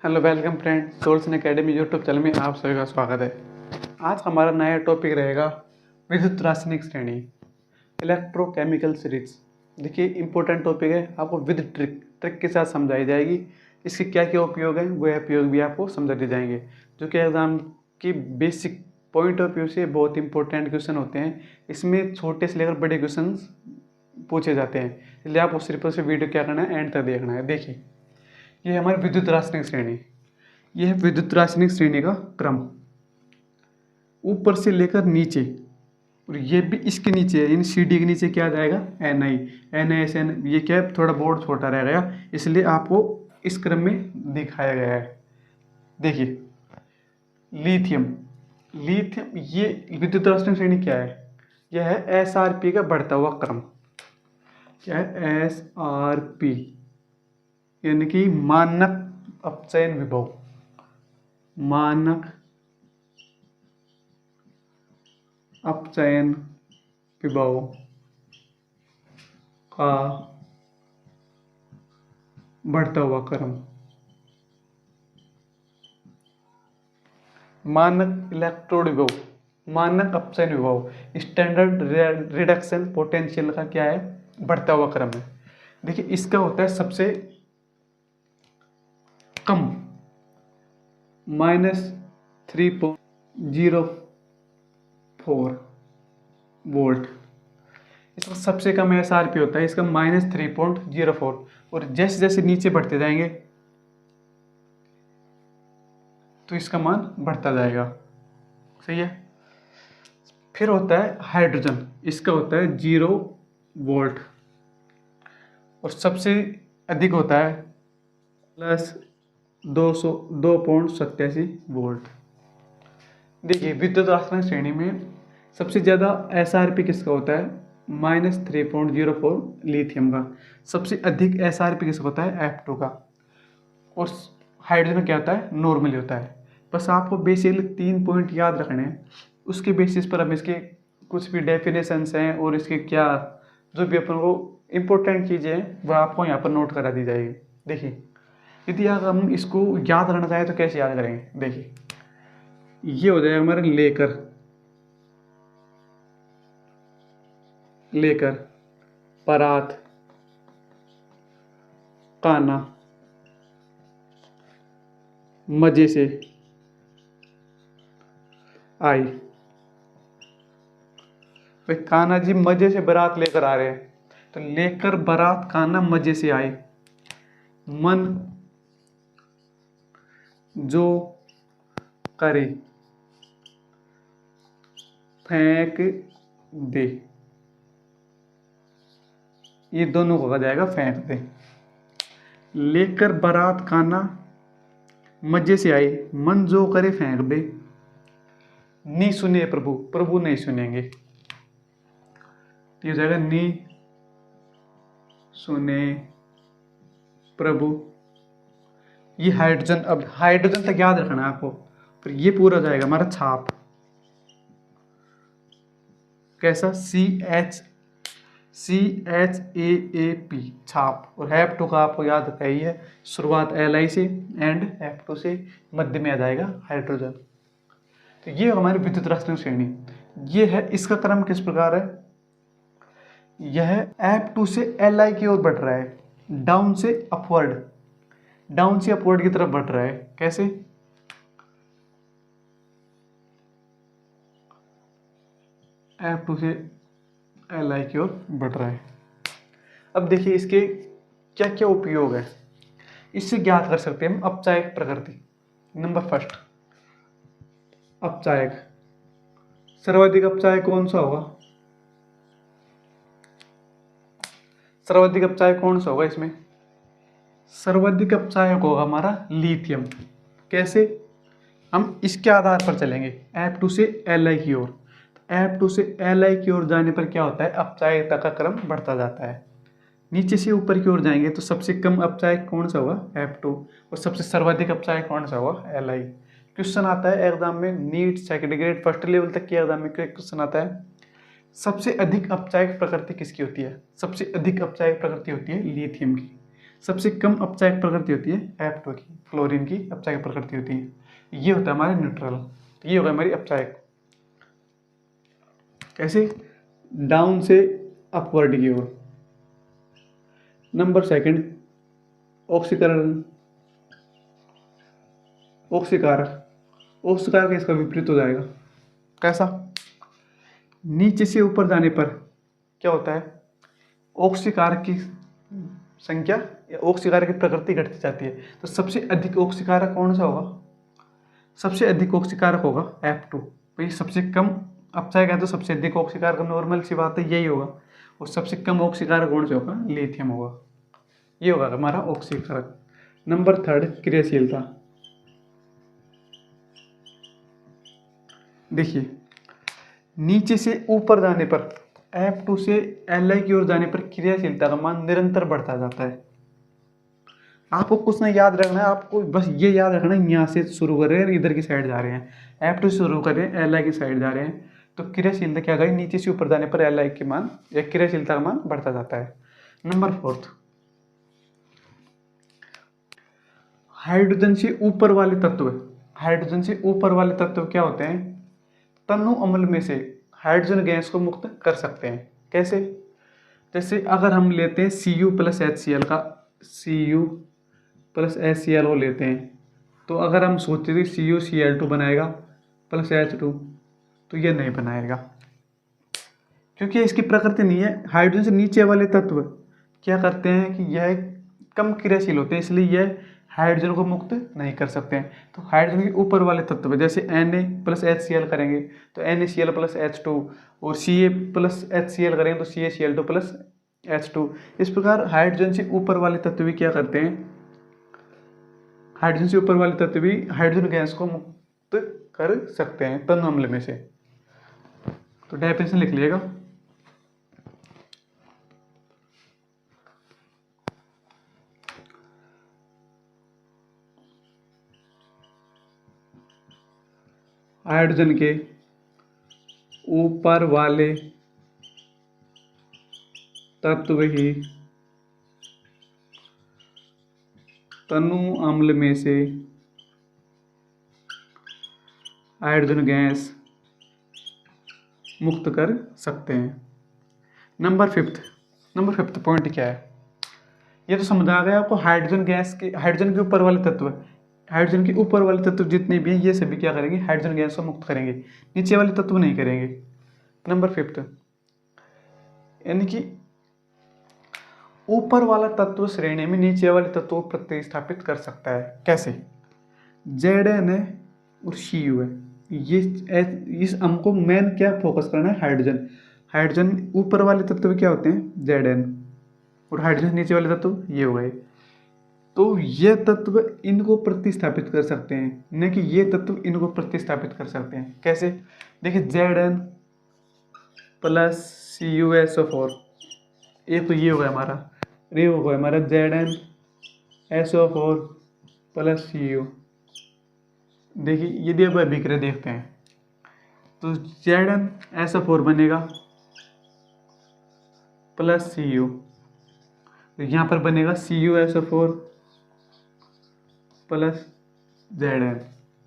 Hello welcome friend, souls academy YouTube channel में आप सभी का स्वागत है। आज हमारा नया टॉपिक रहेगा विद्युत रासायनिक श्रेणी, इलेक्ट्रोकेमिकल सीरीज। देखिए इंपॉर्टेंट टॉपिक है, आपको विद ट्रिक के साथ समझाई जाएगी। इसके क्या क्या उपयोग है वह उपयोग भी आपको समझा दिए जाएंगे, जो कि एग्जाम की बेसिक पॉइंट ऑफ व्यू से बहुत इंपॉर्टेंट क्वेश्चन होते हैं। इसमें छोटे से लेकर बड़े क्वेश्चन पूछे जाते हैं, इसलिए आपको सिर्फ और सिर्फ वीडियो क्या करना है, एंड तक देखना है। देखिए ये है हमारी विद्युत रासायनिक श्रेणी। यह है विद्युत रासायनिक श्रेणी का क्रम, ऊपर से लेकर नीचे, और ये भी इसके नीचे है। इन CD के नीचे क्या आ जाएगा, Ni, NaSN। ये क्या है, थोड़ा बोर्ड छोटा रह गया, इसलिए आपको इस क्रम में दिखाया गया है। देखिए लिथियम, ये विद्युत रासायनिक श्रेणी क्या है, यह है SRP का बढ़ता हुआ क्रम। क्या है SRP, यानी कि मानक अपचयन विभव, मानक अपचयन विभव का बढ़ता हुआ क्रम। मानक इलेक्ट्रोड विभव, मानक अपचयन विभव, स्टैंडर्ड रिडक्शन पोटेंशियल का क्या है, बढ़ता हुआ क्रम है। देखिए इसका होता है सबसे कम -3.04 वोल्ट। इसका सबसे कम SRP होता है, इसका -3.04। और जैसे जैसे नीचे बढ़ते जाएंगे तो इसका मान बढ़ता जाएगा। सही है। फिर होता है हाइड्रोजन, इसका होता है 0 वोल्ट, और सबसे अधिक होता है +202.87 वोल्ट। देखिए विद्युत रासायनिक श्रेणी में सबसे ज़्यादा SRP किसका होता है, -3.04 लिथियम का। सबसे अधिक SRP किसका होता है, F2 का। और हाइड्रोजन क्या होता है, नॉर्मली होता है। बस आपको बेसिकली 3 पॉइंट याद रखने हैं, उसके बेसिस पर हम इसके कुछ भी डेफिनेशंस हैं और इसके क्या जो भी अपन को इम्पोर्टेंट चीज़ें हैं वह आपको यहाँ पर नोट करा दी जाएगी। देखिए यदि अगर हम इसको याद रखना चाहें तो कैसे याद करेंगे। देखिए ये हो जाएगा हमारे लेकर परात, काना, मजे से आई। भाई कान्हा जी मजे से बारात लेकर आ रहे हैं, तो लेकर बारात कान्हा मजे से आए। मन जो करे फेंक दे, ये दोनों को कहा जाएगा फेंक दे। लेकर बारात कान्हा मजे से आए, मन जो करे फेंक दे। नी सुने प्रभु, प्रभु नहीं सुनेंगे। ये हो जाएगा नी सुने प्रभु। ये हाइड्रोजन, अब हाइड्रोजन तक याद रखना है आपको। फिर ये पूरा हो जाएगा हमारा छाप, कैसा, CHAAP छाप। और F2 का आपको याद रखा ही है, शुरुआत Li से एंड F2 से, मध्य में आ जाएगा हाइड्रोजन। तो ये हमारी विद्युत रासायनिक श्रेणी। ये है, इसका क्रम किस प्रकार है, यह F2 से Li की ओर बढ़ रहा है, डाउन से अपवर्ड, डाउन से अपवर्ड की तरफ बढ़ रहा है। कैसे, F2 से Li की ओर बढ़ रहा है। अब देखिए इसके क्या क्या उपयोग है, इससे ज्ञात कर सकते हैं हम अपचायक प्रकृति। नंबर फर्स्ट, अपचायक। सर्वाधिक अपचायक कौन सा होगा, सर्वाधिक अपचायक कौन सा होगा इसमें, सर्वाधिक अपचायक होगा हमारा लिथियम। कैसे, हम इसके आधार पर चलेंगे, F2 से Li की ओर। F2 से Li की ओर जाने पर क्या होता है, अपचायकता का क्रम बढ़ता जाता है। नीचे से ऊपर की ओर जाएंगे तो सबसे कम अपचायक कौन सा होगा, F2, और सबसे सर्वाधिक अपचायक कौन सा होगा, Li। क्वेश्चन आता है एग्जाम में, NEET second grade first level तक के एग्जाम में क्वेश्चन आता है, सबसे अधिक अपचायक प्रकृति किसकी होती है, सबसे अधिक अपचायक प्रकृति होती है लिथियम की। सबसे कम अपचायक प्रकृति होती है F2 की, फ्लोरीन की अपचायक प्रकृति होती है। ये होता है हमारे न्यूट्रल, ये होगा हमारी अपचायक। कैसे? डाउन से अपवर्ड की ओर। नंबर सेकंड, ऑक्सीकरण, ऑक्सीकारक इसका विपरीत हो जाएगा। कैसा? नीचे से ऊपर जाने पर क्या होता है, ऑक्सीकारक की संख्या या ऑक्सीकारक की प्रकृति घटती जाती है। तो सबसे अधिक ऑक्सीकारक कौन सा होगा? सबसे अधिक ऑक्सीकारक होगा F2। भाई सबसे कम अपचायक है तो सबसे अधिक ऑक्सीकारक, नॉर्मल सी बात है, यही होगा। और सबसे कम ऑक्सीकारक कौन सा होगा? लिथियम होगा। ये होगा हमारा ऑक्सीकारक। नंबर थर्ड, क्रियाशीलता। देखिए, नीचे से ऊपर जाने पर F2 से Li की ओर जाने पर क्रियाशीलता का मान निरंतर बढ़ता जाता है। आपको कुछ नहीं याद रखना है, आपको बस ये याद रखना है, यहाँ से शुरू कर रहे हैं, इधर की साइड जा रहे हैं, F2 से शुरू कर रहे हैं, Li की साइड जा रहे हैं, तो क्रियाशीलता क्या गई, नीचे से ऊपर जाने पर Li के मान या क्रियाशीलता का मान बढ़ता जाता है। नंबर फोर्थ, हाइड्रोजन से ऊपर वाले तत्व। हाइड्रोजन से ऊपर वाले तत्व क्या होते हैं? तनु अम्ल में से हाइड्रोजन गैस को मुक्त कर सकते हैं। कैसे? जैसे अगर हम लेते हैं Cu प्लस HCl का, Cu प्लस HCl को लेते हैं, तो अगर हम सोचते थे CuCl2 बनाएगा प्लस H2, तो यह नहीं बनाएगा, क्योंकि इसकी प्रकृति नहीं है। हाइड्रोजन से नीचे वाले तत्व क्या करते हैं कि यह कम क्रियाशील होते हैं, इसलिए यह हाइड्रोजन को मुक्त नहीं कर सकते हैं। तो हाइड्रोजन के ऊपर वाले तत्व जैसे Na प्लस HCl करेंगे तो NaCl प्लस H2, और Ca प्लस HCl करेंगे तो CaCl2 प्लस H2। इस प्रकार हाइड्रोजन से ऊपर वाले तत्व भी क्या करते हैं, हाइड्रोजन से ऊपर वाले तत्व भी हाइड्रोजन गैस को मुक्त कर सकते हैं तनु अम्ल में से। तो डेफिनेशन लिख लीजिएगा। हाइड्रोजन के ऊपर वाले तत्व ही तनु अम्ल में से हाइड्रोजन गैस मुक्त कर सकते हैं। नंबर फिफ्थ पॉइंट क्या है, ये तो समझ आ गया आपको। हाइड्रोजन गैस के, हाइड्रोजन के ऊपर वाले तत्व, हाइड्रोजन के ऊपर वाले तत्व जितने भी हैं ये सभी क्या करेंगे, हाइड्रोजन गैस को मुक्त करेंगे, नीचे वाले तत्व नहीं करेंगे। नंबर फिफ्थ, यानी कि ऊपर वाला तत्व श्रेणी में नीचे वाले तत्व को प्रतिस्थापित कर सकता है। कैसे? Zn है और Cu है, ये इस हमको मेन क्या फोकस करना है, हाइड्रोजन। हाइड्रोजन ऊपर वाले तत्व क्या होते हैं, Zn, और हाइड्रोजन नीचे वाले तत्व ये हो गए। तो ये तत्व इनको प्रतिस्थापित कर सकते हैं, न कि ये तत्व इनको प्रतिस्थापित कर सकते हैं। कैसे? देखिए, Zn प्लस CuSO4, एक तो ये हो गया हमारा, ये हो गया हमारा ZnSO4 प्लस Cu। देखिए, यदि अब अभिक्रिया देखते हैं तो ZnSO4 बनेगा प्लस Cu, तो यहाँ पर बनेगा CuSO4 प्लस Zn।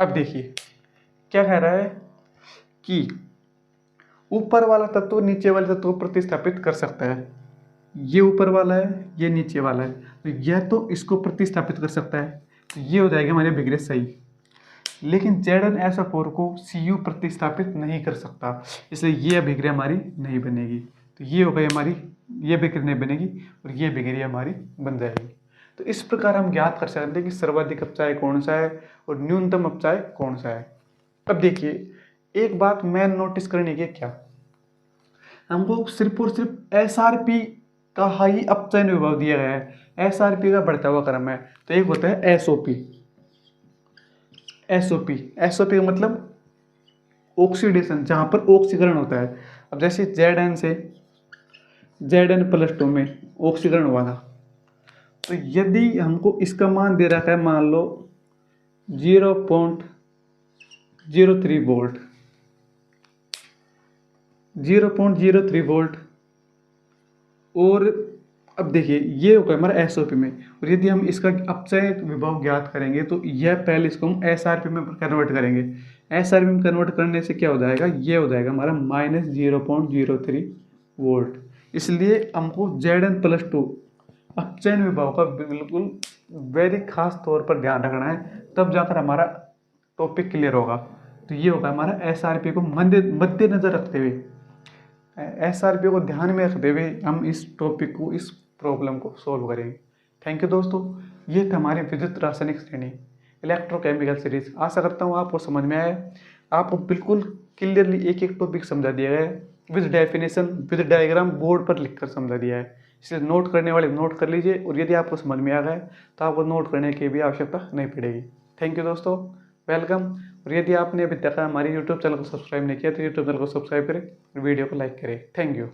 अब देखिए क्या कह रहा है कि ऊपर वाला तत्व नीचे वाले तत्व को प्रतिस्थापित कर सकता है। ये ऊपर वाला है, ये नीचे वाला है, तो यह तो इसको प्रतिस्थापित कर सकता है, तो ये हो जाएगा हमारी अभिक्रिया सही। लेकिन ZnSO4 को Cu प्रतिस्थापित नहीं कर सकता, इसलिए ये अभिक्रिया हमारी नहीं बनेगी। तो ये हो गई हमारी, ये अभिक्रिया नहीं बनेगी और ये अभिक्रिया हमारी बन जाएगी। तो इस प्रकार हम ज्ञात कर सकते हैं कि सर्वाधिक अपचाय कौन सा है और न्यूनतम अपचाय कौन सा है। अब देखिए, एक बात मैन नोटिस करने की, क्या हमको सिर्फ और सिर्फ SRP का हाई अपचयन विभव दिया गया है, SRP का बढ़ता हुआ क्रम है। तो एक होता है SOP का मतलब ऑक्सीडेशन, जहां पर ऑक्सीकरण होता है। अब जैसे Zn से Zn+2 में ऑक्सीकरण हुआ था, तो यदि हमको इसका मान दे रखा है, मान लो 0.03 वोल्ट, 0.03 वोल्ट, और अब देखिए ये होगा हमारा एसओपी में, और यदि हम इसका अपचय विभव ज्ञात करेंगे तो यह पहले इसको हम एसआरपी में कन्वर्ट करेंगे। एसआरपी में कन्वर्ट करने से क्या हो जाएगा, ये हो जाएगा हमारा -0.03 वोल्ट। इसलिए हमको Zn+2 अपचयन विभव का बिल्कुल वेरी खास तौर पर ध्यान रखना है, तब जाकर हमारा टॉपिक क्लियर होगा। तो ये होगा हमारा एसआरपी को मद्देनजर रखते हुए, एसआरपी को ध्यान में रखते हुए हम इस टॉपिक को, इस प्रॉब्लम को सॉल्व करेंगे। थैंक यू दोस्तों, ये था हमारी विद्युत रासायनिक श्रेणी इलेक्ट्रोकेमिकल सीरीज। आशा करता हूँ आपको समझ में आया, आपको बिल्कुल क्लियरली एक एक टॉपिक समझा दिया गया है, with definition with diagram board पर लिखकर समझा दिया है। इसलिए नोट करने वाले नोट कर लीजिए, और यदि आपको समझ में आ गया तो आपको नोट करने की भी आवश्यकता नहीं पड़ेगी। थैंक यू दोस्तों, वेलकम। और यदि आपने अभी तक हमारे यूट्यूब चैनल को सब्सक्राइब नहीं किया तो यूट्यूब चैनल को सब्सक्राइब करें और वीडियो को लाइक करें। Thank you.